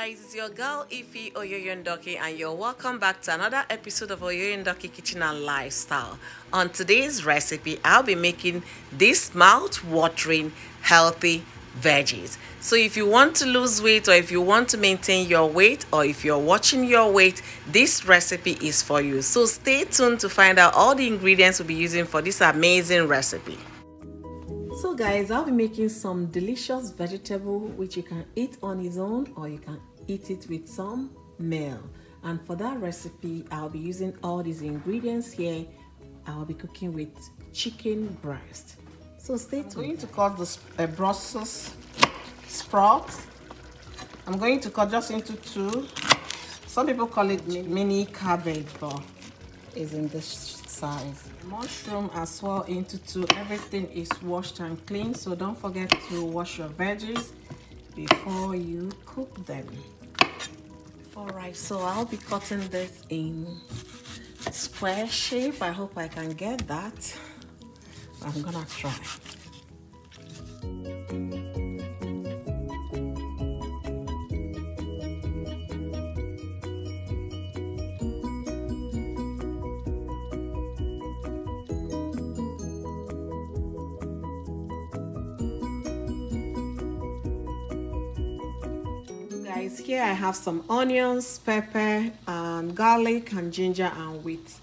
guys, it's your girl Ify Oyoyondoki and you're welcome back to another episode of Oyoyondoki Kitchen and Lifestyle. On today's recipe, I'll be making these mouth-watering healthy veggies. So if you want to lose weight, or if you want to maintain your weight, or if you're watching your weight, this recipe is for you. So stay tuned to find out all the ingredients we'll be using for this amazing recipe. So guys, I'll be making some delicious vegetable which you can eat on its own or you can eat it with some meal. And for that recipe, I'll be using all these ingredients here. I'll be cooking with chicken breast. So stay tuned. I'm going to cut the Brussels sprouts. I'm going to cut just into two. Some people call it mini cabbage, but it's in this size. Mushroom as well into two. Everything is washed and clean, so don't forget to wash your veggies before you cook them. Alright, so I'll be cutting this in square shape. I hope I can get that. I'm gonna try. Guys, here I have some onions, pepper, and garlic and ginger, and with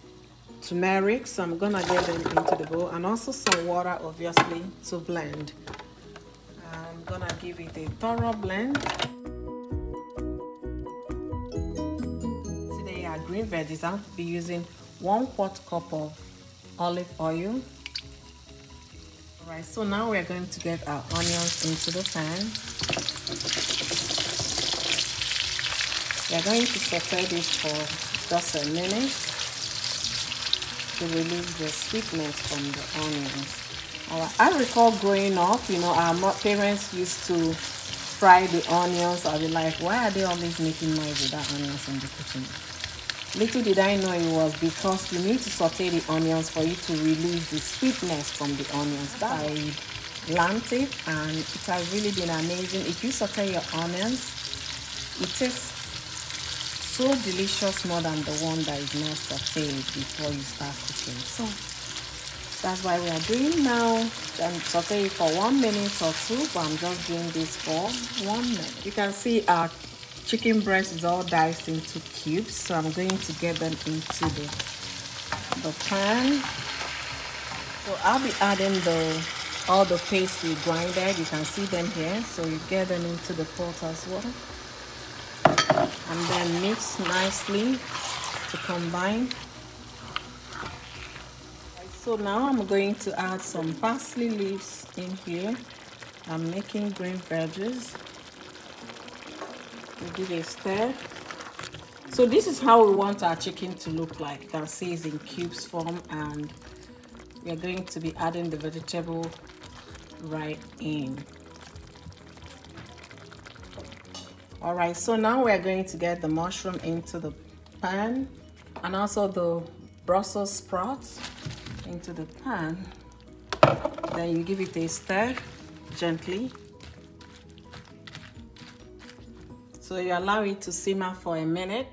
turmeric. So I'm gonna get them into the bowl, and also some water, obviously, to blend. I'm gonna give it a thorough blend. Today our green veggies, I'll be using 1/4 cup of olive oil. Alright, so now we're going to get our onions into the pan. We are going to saute this for just a minute to release the sweetness from the onions. I recall growing up, our parents used to fry the onions. I'll be like, why are they always making noise with that onions in the kitchen? Little did I know it was because you need to saute the onions for you to release the sweetness from the onions. I learned it, and it has really been amazing. If you saute your onions, it tastes so delicious, more than the one that is not sauteed before you start cooking. So that's why we are doing now. I'm saute it for 1 minute or two, but I'm just doing this for 1 minute. You can see our chicken breast is all diced into cubes, so I'm going to get them into the pan. So I'll be adding all the paste we grinded. You can see them here, so you get them into the pot as well. And then mix nicely to combine. So now I'm going to add some parsley leaves in here. I'm making green veggies. We give it a stir. So this is how we want our chicken to look like. You can see it's in cubes form, and we are going to be adding the vegetable right in. Alright, so now we're going to get the mushroom into the pan, and also the Brussels sprouts into the pan. Then you give it a stir gently. So you allow it to simmer for a minute.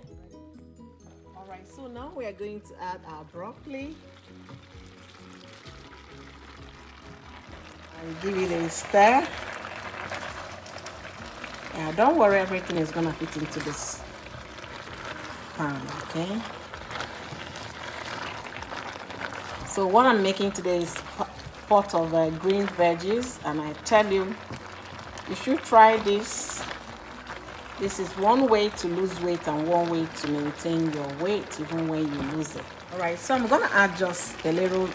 Alright, so now we are going to add our broccoli. And give it a stir. Yeah, don't worry, everything is gonna fit into this pan, okay? So what I'm making today is pot of green veggies, and I tell you, you should try this. This is one way to lose weight and one way to maintain your weight even when you lose it. Alright, so I'm gonna add just a little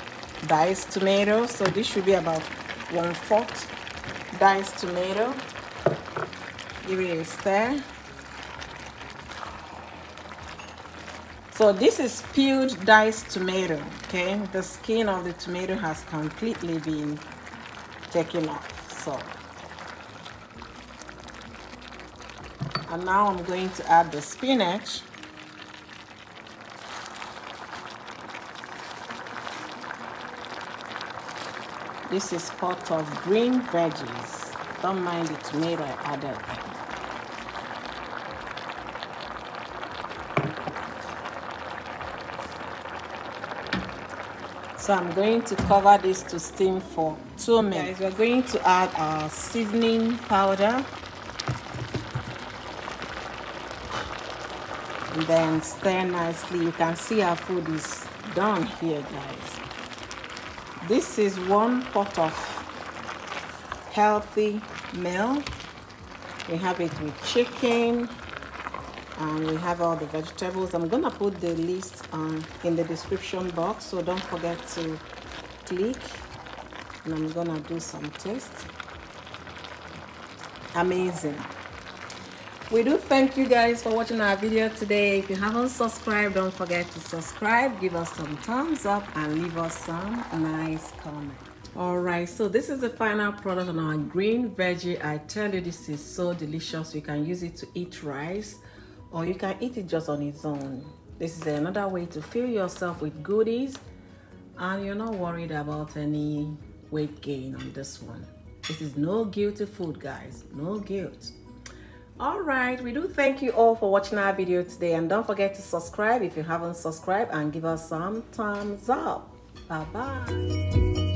diced tomato. So this should be about 1/4 diced tomato. Give it a stir. So this is peeled diced tomato, okay? The skin of the tomato has completely been taken off. So, and now I'm going to add the spinach. This is pot of green veggies. Don't mind the tomato I added. So I'm going to cover this to steam for 2 minutes. Guys, we're going to add our seasoning powder and then stir nicely. You can see our food is done here, guys. This is 1 pot of healthy meal. We have it with chicken and we have all the vegetables. I'm gonna put the list in the description box, so don't forget to click. And I'm gonna do some taste. Amazing. We do thank you guys for watching our video today. If you haven't subscribed, don't forget to subscribe, give us some thumbs up and leave us some nice comments. All right, so this is the final product on our green veggie. I tell you, this is so delicious. You can use it to eat rice or you can eat it just on its own. This is another way to fill yourself with goodies and you're not worried about any weight gain on this one. This is no guilty food, guys, no guilt. All right, we do thank you all for watching our video today, and don't forget to subscribe if you haven't subscribed and give us some thumbs up. Bye bye.